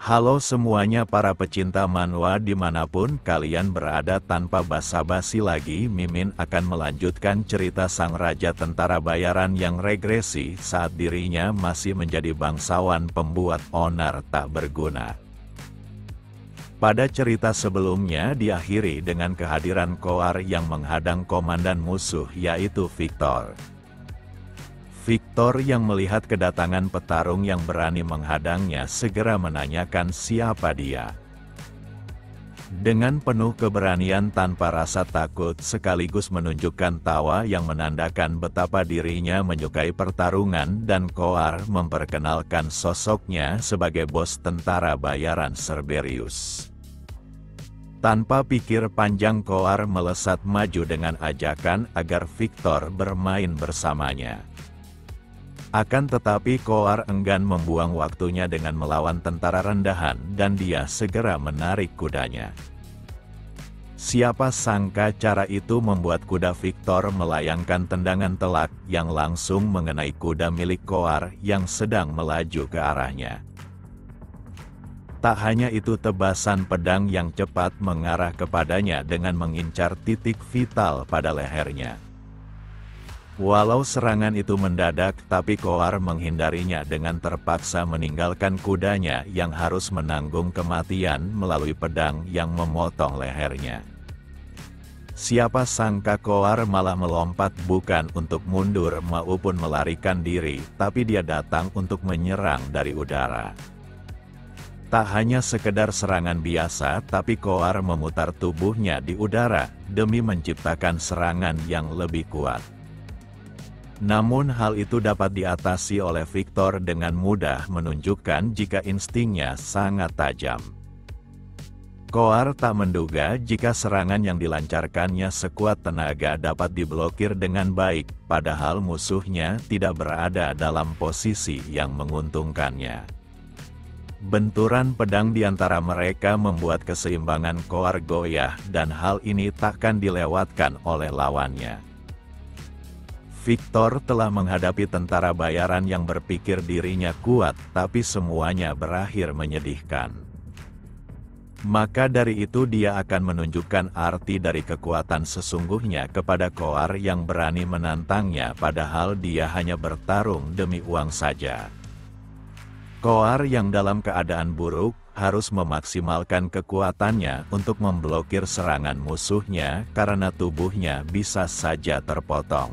Halo semuanya para pecinta manhwa dimanapun kalian berada, tanpa basa-basi lagi Mimin akan melanjutkan cerita sang raja tentara bayaran yang regresi saat dirinya masih menjadi bangsawan pembuat onar tak berguna. Pada cerita sebelumnya diakhiri dengan kehadiran Koar yang menghadang komandan musuh yaitu Victor. Victor yang melihat kedatangan petarung yang berani menghadangnya segera menanyakan siapa dia. Dengan penuh keberanian tanpa rasa takut sekaligus menunjukkan tawa yang menandakan betapa dirinya menyukai pertarungan, dan Koar memperkenalkan sosoknya sebagai bos tentara bayaran Cerberus. Tanpa pikir panjang Koar melesat maju dengan ajakan agar Victor bermain bersamanya. Akan tetapi Koar enggan membuang waktunya dengan melawan tentara rendahan dan dia segera menarik kudanya. Siapa sangka cara itu membuat kuda Victor melayangkan tendangan telak yang langsung mengenai kuda milik Koar yang sedang melaju ke arahnya. Tak hanya itu, tebasan pedang yang cepat mengarah kepadanya dengan mengincar titik vital pada lehernya. Walau serangan itu mendadak, tapi Koar menghindarinya dengan terpaksa meninggalkan kudanya yang harus menanggung kematian melalui pedang yang memotong lehernya. Siapa sangka Koar malah melompat bukan untuk mundur maupun melarikan diri, tapi dia datang untuk menyerang dari udara. Tak hanya sekedar serangan biasa, tapi Koar memutar tubuhnya di udara demi menciptakan serangan yang lebih kuat. Namun hal itu dapat diatasi oleh Victor dengan mudah, menunjukkan jika instingnya sangat tajam. Koar tak menduga jika serangan yang dilancarkannya sekuat tenaga dapat diblokir dengan baik, padahal musuhnya tidak berada dalam posisi yang menguntungkannya. Benturan pedang di antara mereka membuat keseimbangan Koar goyah, dan hal ini takkan dilewatkan oleh lawannya. Victor telah menghadapi tentara bayaran yang berpikir dirinya kuat, tapi semuanya berakhir menyedihkan. Maka dari itu dia akan menunjukkan arti dari kekuatan sesungguhnya kepada Koar yang berani menantangnya, padahal dia hanya bertarung demi uang saja. Koar yang dalam keadaan buruk harus memaksimalkan kekuatannya untuk memblokir serangan musuhnya karena tubuhnya bisa saja terpotong.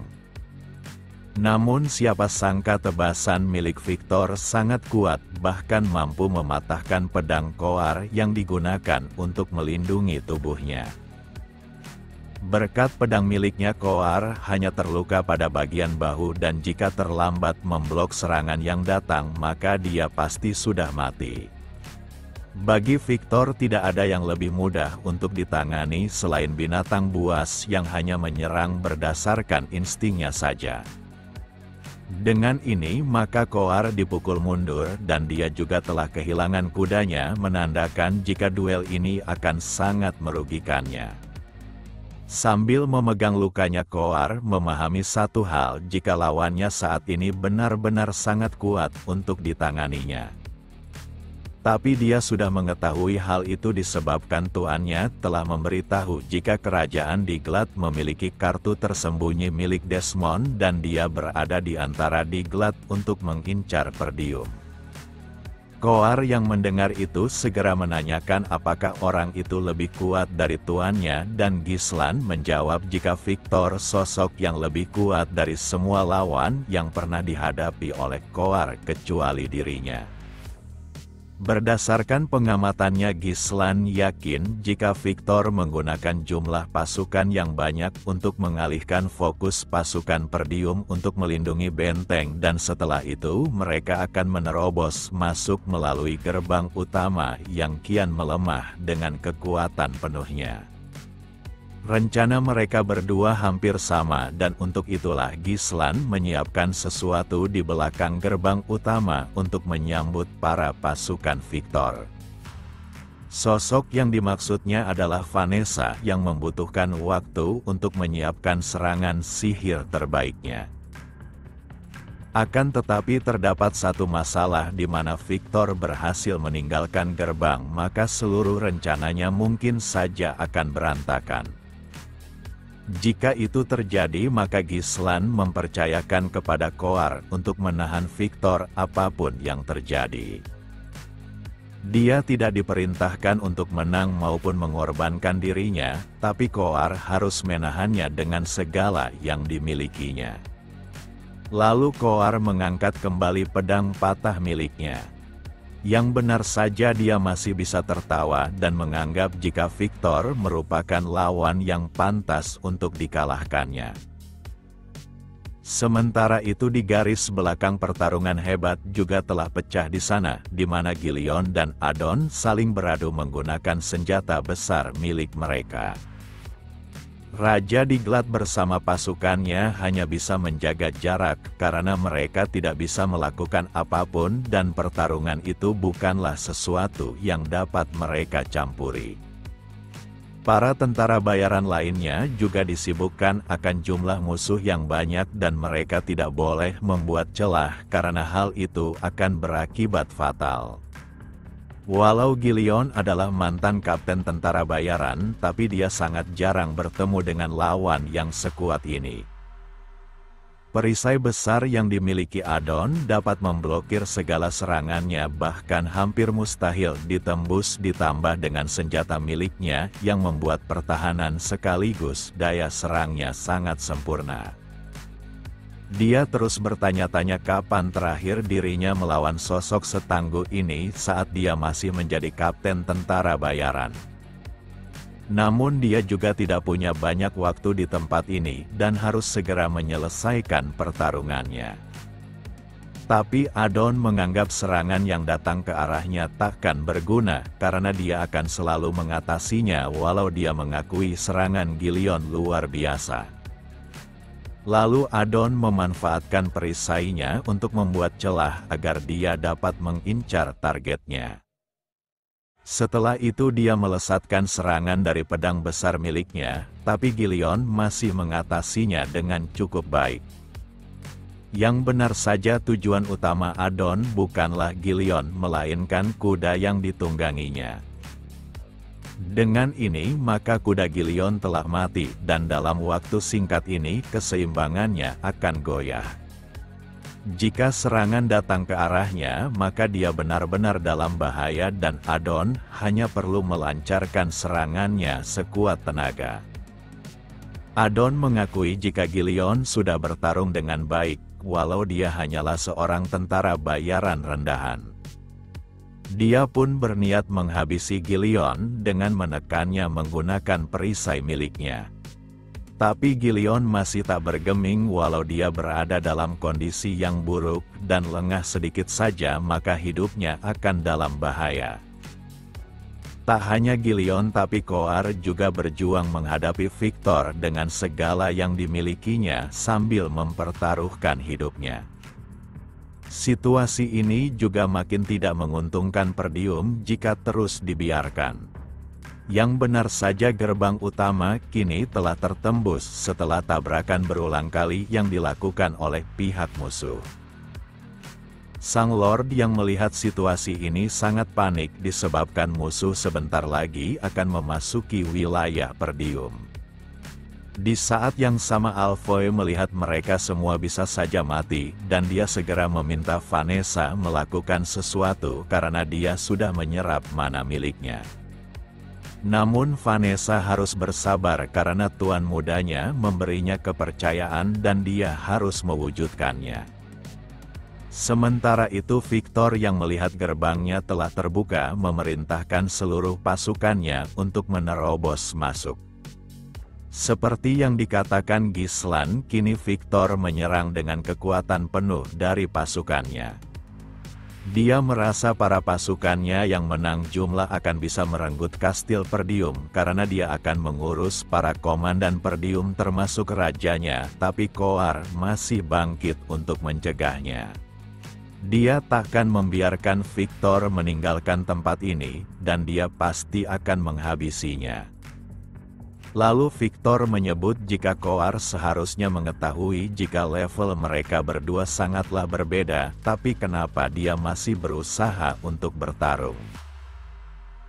Namun siapa sangka tebasan milik Victor sangat kuat, bahkan mampu mematahkan pedang Koar yang digunakan untuk melindungi tubuhnya. Berkat pedang miliknya, Koar hanya terluka pada bagian bahu, dan jika terlambat memblok serangan yang datang maka dia pasti sudah mati. Bagi Victor tidak ada yang lebih mudah untuk ditangani selain binatang buas yang hanya menyerang berdasarkan instingnya saja. Dengan ini maka Koar dipukul mundur dan dia juga telah kehilangan kudanya, menandakan jika duel ini akan sangat merugikannya. Sambil memegang lukanya, Koar memahami satu hal, jika lawannya saat ini benar-benar sangat kuat untuk ditanganinya. Tapi dia sudah mengetahui hal itu disebabkan tuannya telah memberitahu jika kerajaan Dinglatt memiliki kartu tersembunyi milik Desmond dan dia berada di antara Dinglatt untuk mengincar Perdium. Koar yang mendengar itu segera menanyakan apakah orang itu lebih kuat dari tuannya, dan Gislan menjawab jika Victor sosok yang lebih kuat dari semua lawan yang pernah dihadapi oleh Koar kecuali dirinya. Berdasarkan pengamatannya, Gislan yakin jika Victor menggunakan jumlah pasukan yang banyak untuk mengalihkan fokus pasukan Perdium untuk melindungi benteng, dan setelah itu mereka akan menerobos masuk melalui gerbang utama yang kian melemah dengan kekuatan penuhnya. Rencana mereka berdua hampir sama, dan untuk itulah Gislan menyiapkan sesuatu di belakang gerbang utama untuk menyambut para pasukan Victor. Sosok yang dimaksudnya adalah Vanessa yang membutuhkan waktu untuk menyiapkan serangan sihir terbaiknya. Akan tetapi terdapat satu masalah di mana Victor berhasil meninggalkan gerbang, maka seluruh rencananya mungkin saja akan berantakan. Jika itu terjadi, maka Gislan mempercayakan kepada Coar untuk menahan Victor apapun yang terjadi. Dia tidak diperintahkan untuk menang maupun mengorbankan dirinya, tapi Coar harus menahannya dengan segala yang dimilikinya. Lalu Coar mengangkat kembali pedang patah miliknya. Yang benar saja dia masih bisa tertawa dan menganggap jika Victor merupakan lawan yang pantas untuk dikalahkannya. Sementara itu di garis belakang pertarungan hebat juga telah pecah di sana, di mana Gilion dan Adon saling beradu menggunakan senjata besar milik mereka. Raja Diklat bersama pasukannya hanya bisa menjaga jarak karena mereka tidak bisa melakukan apapun dan pertarungan itu bukanlah sesuatu yang dapat mereka campuri. Para tentara bayaran lainnya juga disibukkan akan jumlah musuh yang banyak dan mereka tidak boleh membuat celah karena hal itu akan berakibat fatal. Walau Gilion adalah mantan kapten tentara bayaran, tapi dia sangat jarang bertemu dengan lawan yang sekuat ini. Perisai besar yang dimiliki Adon dapat memblokir segala serangannya, bahkan hampir mustahil ditembus, ditambah dengan senjata miliknya yang membuat pertahanan sekaligus daya serangnya sangat sempurna. Dia terus bertanya-tanya kapan terakhir dirinya melawan sosok setangguh ini saat dia masih menjadi kapten tentara bayaran. Namun dia juga tidak punya banyak waktu di tempat ini dan harus segera menyelesaikan pertarungannya. Tapi Adon menganggap serangan yang datang ke arahnya takkan berguna karena dia akan selalu mengatasinya walau dia mengakui serangan Gilion luar biasa. Lalu Adon memanfaatkan perisainya untuk membuat celah agar dia dapat mengincar targetnya. Setelah itu dia melesatkan serangan dari pedang besar miliknya, tapi Gilion masih mengatasinya dengan cukup baik. Yang benar saja tujuan utama Adon bukanlah Gilion melainkan kuda yang ditungganginya. Dengan ini maka kuda Gilion telah mati dan dalam waktu singkat ini keseimbangannya akan goyah. Jika serangan datang ke arahnya maka dia benar-benar dalam bahaya dan Adon hanya perlu melancarkan serangannya sekuat tenaga. Adon mengakui jika Gilion sudah bertarung dengan baik, walau dia hanyalah seorang tentara bayaran rendahan. Dia pun berniat menghabisi Gilion dengan menekannya menggunakan perisai miliknya. Tapi Gilion masih tak bergeming walau dia berada dalam kondisi yang buruk dan lengah sedikit saja maka hidupnya akan dalam bahaya. Tak hanya Gilion tapi Coar juga berjuang menghadapi Victor dengan segala yang dimilikinya sambil mempertaruhkan hidupnya. Situasi ini juga makin tidak menguntungkan Perdium jika terus dibiarkan. Yang benar saja gerbang utama kini telah tertembus setelah tabrakan berulang kali yang dilakukan oleh pihak musuh. Sang Lord yang melihat situasi ini sangat panik disebabkan musuh sebentar lagi akan memasuki wilayah Perdium. Di saat yang sama Alfoy melihat mereka semua bisa saja mati dan dia segera meminta Vanessa melakukan sesuatu karena dia sudah menyerap mana miliknya. Namun Vanessa harus bersabar karena tuan mudanya memberinya kepercayaan dan dia harus mewujudkannya. Sementara itu Victor yang melihat gerbangnya telah terbuka memerintahkan seluruh pasukannya untuk menerobos masuk. Seperti yang dikatakan Gislan, kini Victor menyerang dengan kekuatan penuh dari pasukannya. Dia merasa para pasukannya yang menang jumlah akan bisa merenggut kastil Perdium karena dia akan mengurus para komandan Perdium termasuk rajanya, tapi Coar masih bangkit untuk mencegahnya. Dia takkan membiarkan Victor meninggalkan tempat ini, dan dia pasti akan menghabisinya. Lalu Victor menyebut jika Coar seharusnya mengetahui jika level mereka berdua sangatlah berbeda, tapi kenapa dia masih berusaha untuk bertarung.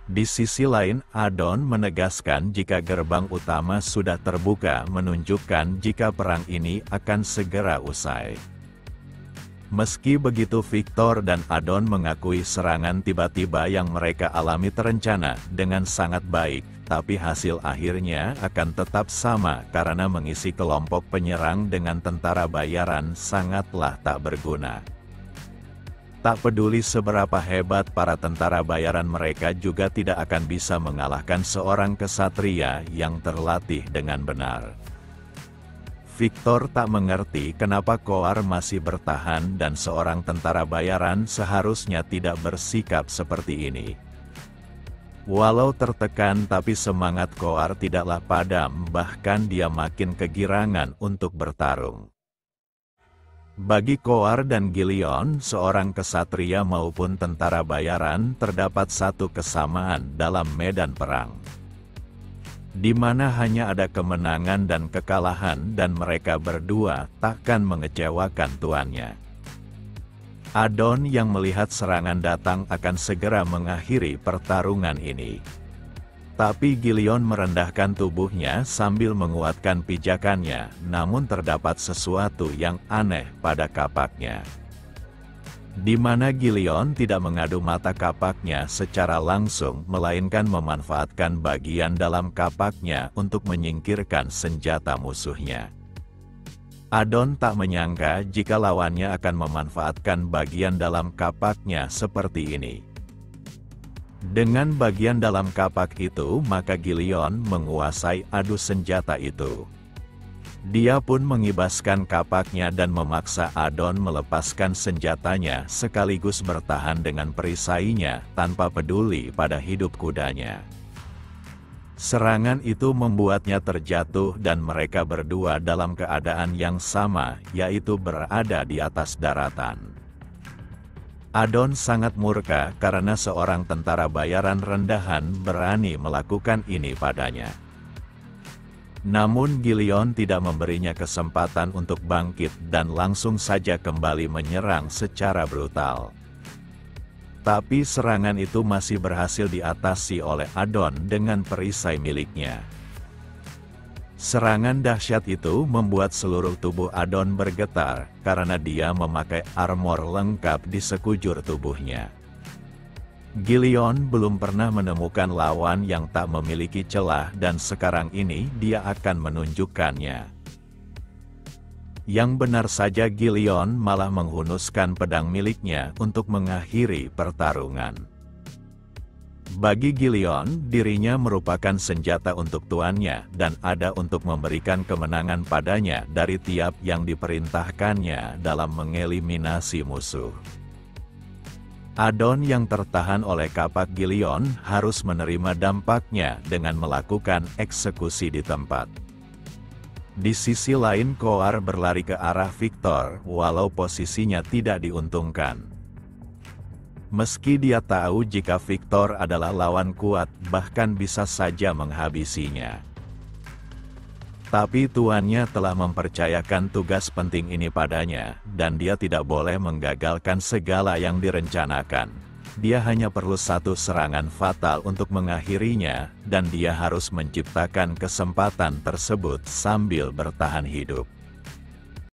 Di sisi lain, Adon menegaskan jika gerbang utama sudah terbuka menunjukkan jika perang ini akan segera usai. Meski begitu, Victor dan Adon mengakui serangan tiba-tiba yang mereka alami terencana dengan sangat baik, tapi hasil akhirnya akan tetap sama karena mengisi kelompok penyerang dengan tentara bayaran sangatlah tak berguna. Tak peduli seberapa hebat para tentara bayaran, mereka juga tidak akan bisa mengalahkan seorang kesatria yang terlatih dengan benar. Victor tak mengerti kenapa Coar masih bertahan dan seorang tentara bayaran seharusnya tidak bersikap seperti ini. Walau tertekan, tapi semangat Coar tidaklah padam, bahkan dia makin kegirangan untuk bertarung. Bagi Coar dan Gillion, seorang kesatria maupun tentara bayaran, terdapat satu kesamaan dalam medan perang, di mana hanya ada kemenangan dan kekalahan, dan mereka berdua takkan mengecewakan tuannya. Adon yang melihat serangan datang akan segera mengakhiri pertarungan ini. Tapi Gillion merendahkan tubuhnya sambil menguatkan pijakannya, namun terdapat sesuatu yang aneh pada kapaknya, di mana Gillion tidak mengadu mata kapaknya secara langsung, melainkan memanfaatkan bagian dalam kapaknya untuk menyingkirkan senjata musuhnya. Adon tak menyangka jika lawannya akan memanfaatkan bagian dalam kapaknya seperti ini. Dengan bagian dalam kapak itu, maka Gillion menguasai adu senjata itu. Dia pun mengibaskan kapaknya dan memaksa Adon melepaskan senjatanya sekaligus bertahan dengan perisainya tanpa peduli pada hidup kudanya. Serangan itu membuatnya terjatuh dan mereka berdua dalam keadaan yang sama, yaitu berada di atas daratan. Adon sangat murka karena seorang tentara bayaran rendahan berani melakukan ini padanya. Namun Gillion tidak memberinya kesempatan untuk bangkit dan langsung saja kembali menyerang secara brutal. Tapi serangan itu masih berhasil diatasi oleh Adon dengan perisai miliknya. Serangan dahsyat itu membuat seluruh tubuh Adon bergetar karena dia memakai armor lengkap di sekujur tubuhnya. Gillion belum pernah menemukan lawan yang tak memiliki celah, dan sekarang ini dia akan menunjukkannya. Yang benar saja, Gillion malah menghunuskan pedang miliknya untuk mengakhiri pertarungan. Bagi Gillion, dirinya merupakan senjata untuk tuannya, dan ada untuk memberikan kemenangan padanya dari tiap yang diperintahkannya dalam mengeliminasi musuh. Adon yang tertahan oleh kapak Gillion harus menerima dampaknya dengan melakukan eksekusi di tempat. Di sisi lain, Coar berlari ke arah Victor, walau posisinya tidak diuntungkan. Meski dia tahu jika Victor adalah lawan kuat, bahkan bisa saja menghabisinya. Tapi tuannya telah mempercayakan tugas penting ini padanya, dan dia tidak boleh menggagalkan segala yang direncanakan. Dia hanya perlu satu serangan fatal untuk mengakhirinya, dan dia harus menciptakan kesempatan tersebut sambil bertahan hidup.